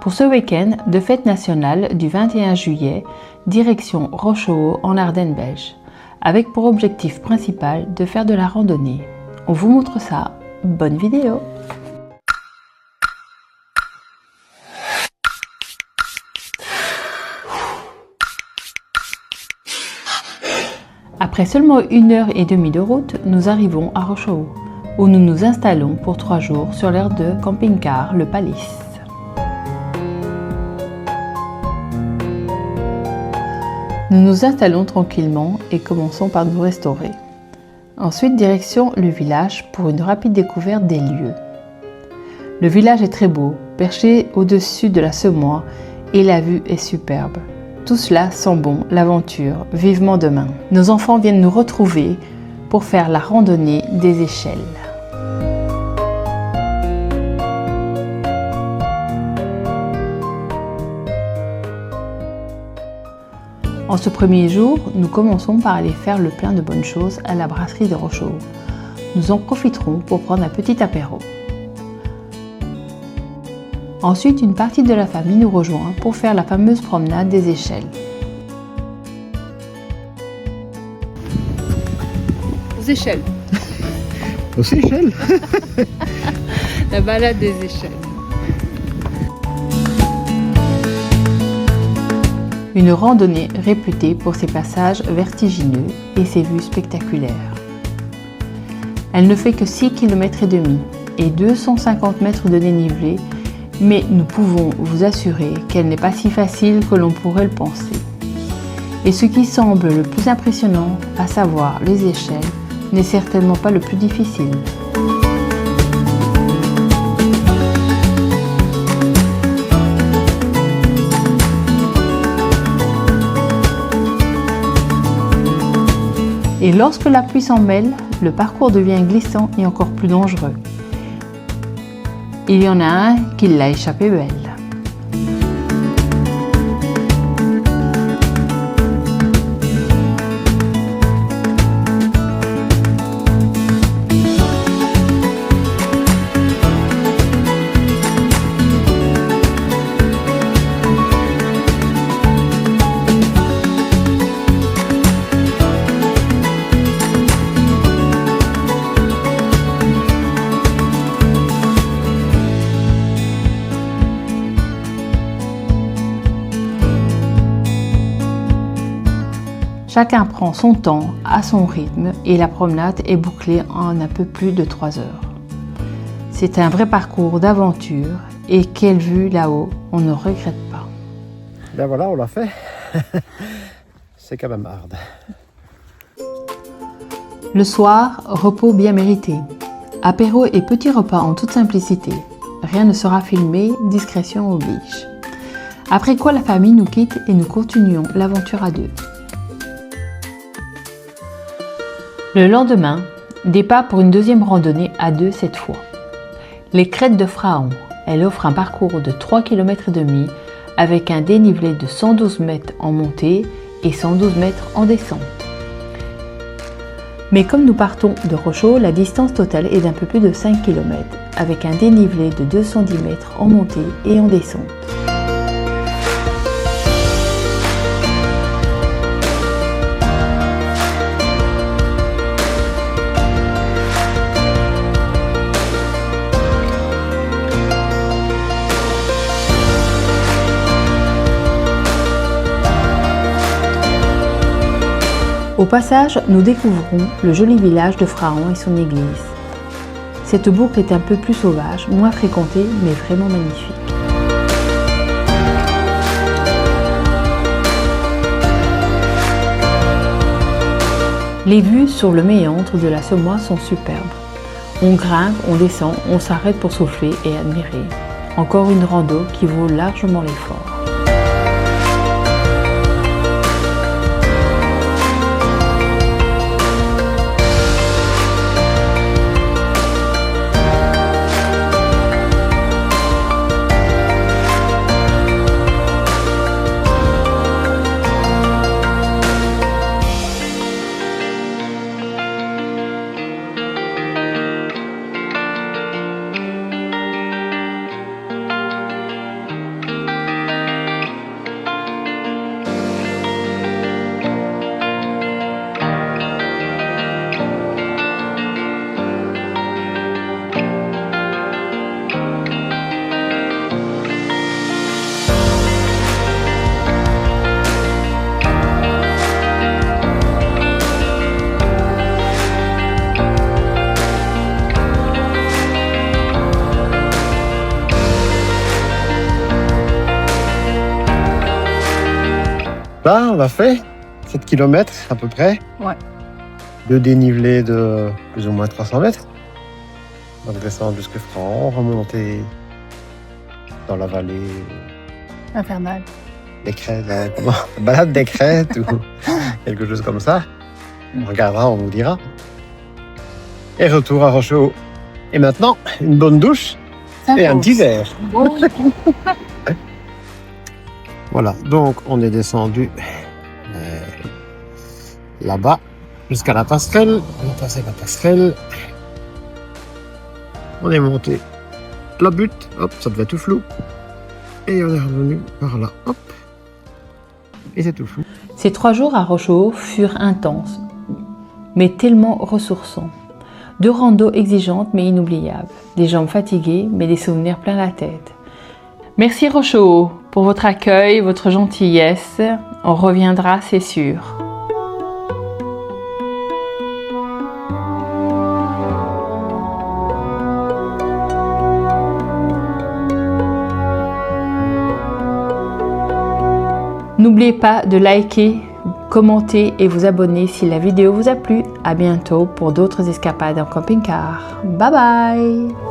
Pour ce week-end de fête nationale du 21 juillet, direction Rochehaut en Ardennes belge, avec pour objectif principal de faire de la randonnée. On vous montre ça, bonne vidéo! Après seulement 1h30 de route, nous arrivons à Rochehaut, où nous nous installons pour 3 jours sur l'aire de camping-car Le Palace. Nous nous installons tranquillement et commençons par nous restaurer. Ensuite, direction le village pour une rapide découverte des lieux. Le village est très beau, perché au-dessus de la Semois et la vue est superbe. Tout cela sent bon l'aventure, vivement demain. Nos enfants viennent nous retrouver pour faire la randonnée des échelles. En ce premier jour, nous commençons par aller faire le plein de bonnes choses à la brasserie de Rochehaut. Nous en profiterons pour prendre un petit apéro. Ensuite, une partie de la famille nous rejoint pour faire la fameuse promenade des échelles. Aux échelles. Aux échelles. La balade des échelles. Une randonnée réputée pour ses passages vertigineux et ses vues spectaculaires. Elle ne fait que 6,5 km et 250 mètres de dénivelé, mais nous pouvons vous assurer qu'elle n'est pas si facile que l'on pourrait le penser. Et ce qui semble le plus impressionnant, à savoir les échelles, n'est certainement pas le plus difficile. Et lorsque la pluie s'en mêle, le parcours devient glissant et encore plus dangereux. Il y en a un qui l'a échappé belle. Chacun prend son temps à son rythme et la promenade est bouclée en un peu plus de 3 heures. C'est un vrai parcours d'aventure et quelle vue là-haut, on ne regrette pas. Ben voilà, on l'a fait. C'est quand même hard. Le soir, repos bien mérité. Apéro et petit repas en toute simplicité. Rien ne sera filmé, discrétion oblige. Après quoi la famille nous quitte et nous continuons l'aventure à deux. Le lendemain, départ pour une deuxième randonnée à deux cette fois. Les crêtes de Fraon, elle offre un parcours de 3,5 km avec un dénivelé de 112 mètres en montée et 112 mètres en descente. Mais comme nous partons de Rochehaut, la distance totale est d'un peu plus de 5 km avec un dénivelé de 210 mètres en montée et en descente. Au passage, nous découvrons le joli village de Fraon et son église. Cette boucle est un peu plus sauvage, moins fréquentée, mais vraiment magnifique. Les vues sur le méandre de la Semois sont superbes. On grimpe, on descend, on s'arrête pour souffler et admirer. Encore une rando qui vaut largement l'effort. Là, on a fait 7 km à peu près. Ouais. De dénivelé de plus ou moins 300 mètres. Donc descendre jusqu'à Franc, remonter dans la vallée, Infernal. des crêtes, comment balade des crêtes ou quelque chose comme ça. On regardera, on vous dira. Et retour à Rochehaut. Et maintenant, une bonne douche et un petit verre. Voilà, donc on est descendu là-bas jusqu'à la passerelle. On a passé la passerelle. On est monté la butte. Hop, ça devait être tout flou. Et on est revenu par là. Hop. Et c'est tout flou. Ces 3 jours à Rochehaut furent intenses, mais tellement ressourçants. 2 randos exigeantes mais inoubliables. Des jambes fatiguées, mais des souvenirs plein la tête. Merci Rochehaut pour votre accueil, votre gentillesse. On reviendra, c'est sûr. N'oubliez pas de liker, commenter et vous abonner si la vidéo vous a plu. À bientôt pour d'autres escapades en camping-car. Bye bye!